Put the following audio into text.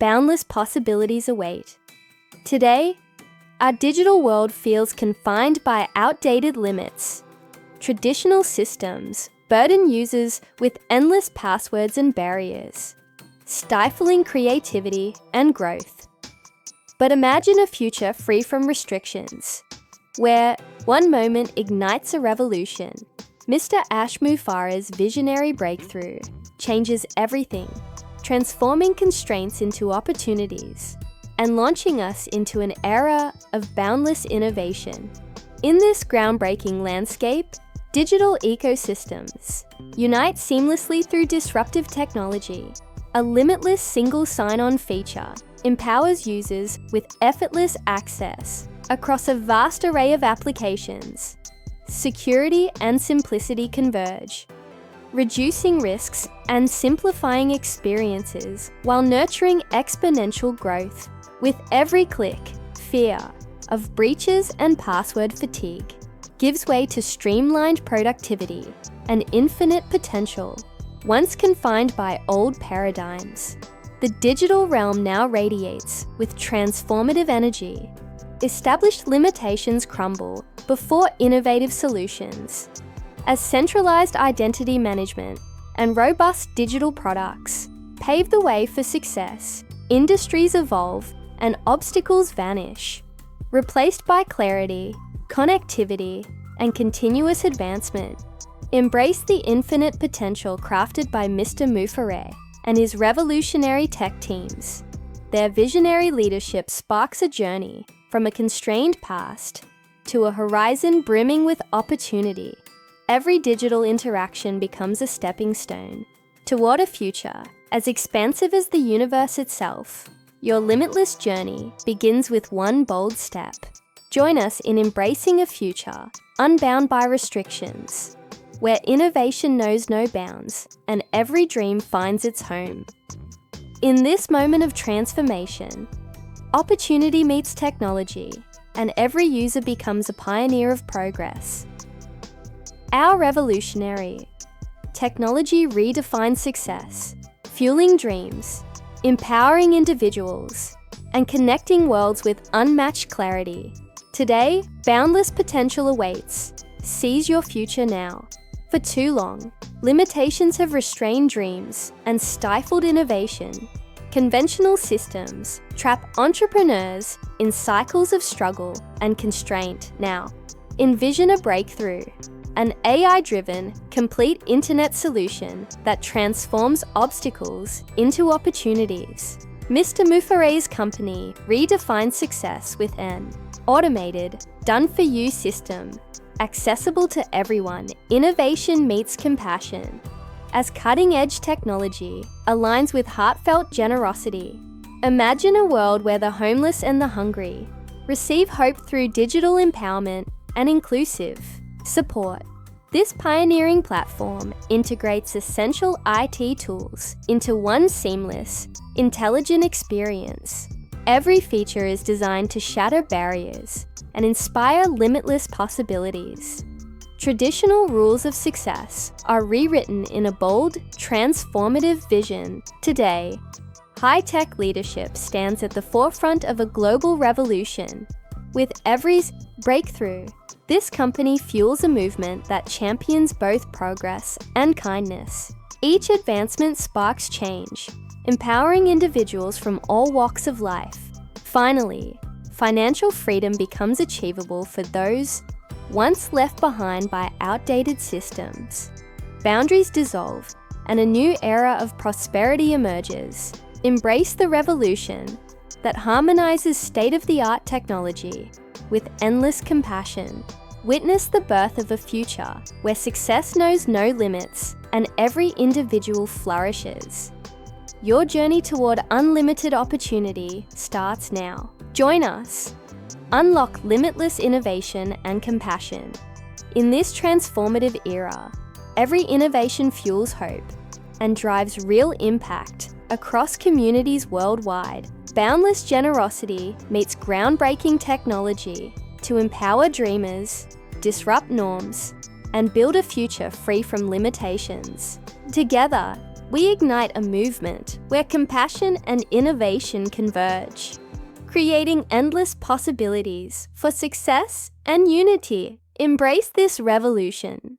boundless possibilities await. Today, our digital world feels confined by outdated limits. Traditional systems burden users with endless passwords and barriers, stifling creativity and growth. But imagine a future free from restrictions, where one moment ignites a revolution. Mr. Mufareh's visionary breakthrough changes everything, transforming constraints into opportunities and launching us into an era of boundless innovation. In this groundbreaking landscape, digital ecosystems unite seamlessly through disruptive technology. A limitless single sign-on feature empowers users with effortless access across a vast array of applications. Security and simplicity converge, reducing risks and simplifying experiences while nurturing exponential growth. With every click, fear of breaches and password fatigue gives way to streamlined productivity and infinite potential. Once confined by old paradigms, the digital realm now radiates with transformative energy. Established limitations crumble before innovative solutions. As centralized identity management and robust digital products pave the way for success, industries evolve and obstacles vanish, replaced by clarity, connectivity, and continuous advancement. Embrace the infinite potential crafted by Mr. Mufareh and his revolutionary tech teams. Their visionary leadership sparks a journey from a constrained past to a horizon brimming with opportunity. Every digital interaction becomes a stepping stone toward a future as expansive as the universe itself. Your limitless journey begins with one bold step. Join us in embracing a future unbound by restrictions, where innovation knows no bounds and every dream finds its home. In this moment of transformation, opportunity meets technology, and every user becomes a pioneer of progress. Our revolutionary technology redefines success, fueling dreams, empowering individuals, and connecting worlds with unmatched clarity. Today, boundless potential awaits. Seize your future now. For too long, limitations have restrained dreams and stifled innovation. Conventional systems trap entrepreneurs in cycles of struggle and constraint. Now, envision a breakthrough, an AI-driven, complete internet solution that transforms obstacles into opportunities. Mr. Mufareh's company redefines success with an automated, done-for-you system, accessible to everyone. Innovation meets compassion. As cutting-edge technology aligns with heartfelt generosity, imagine a world where the homeless and the hungry receive hope through digital empowerment and inclusive support. This pioneering platform integrates essential IT tools into one seamless, intelligent experience. Every feature is designed to shatter barriers and inspire limitless possibilities. Traditional rules of success are rewritten in a bold, transformative vision. Today, high-tech leadership stands at the forefront of a global revolution. With every breakthrough, this company fuels a movement that champions both progress and kindness. Each advancement sparks change, empowering individuals from all walks of life. Finally, financial freedom becomes achievable for those once left behind by outdated systems. Boundaries dissolve, and a new era of prosperity emerges. Embrace the revolution that harmonizes state-of-the-art technology with endless compassion. Witness the birth of a future where success knows no limits and every individual flourishes. Your journey toward unlimited opportunity starts now. Join us. Unlock limitless innovation and compassion. In this transformative era, every innovation fuels hope and drives real impact across communities worldwide. Boundless generosity meets groundbreaking technology to empower dreamers, disrupt norms, and build a future free from limitations. Together, we ignite a movement where compassion and innovation converge, creating endless possibilities for success and unity. Embrace this revolution.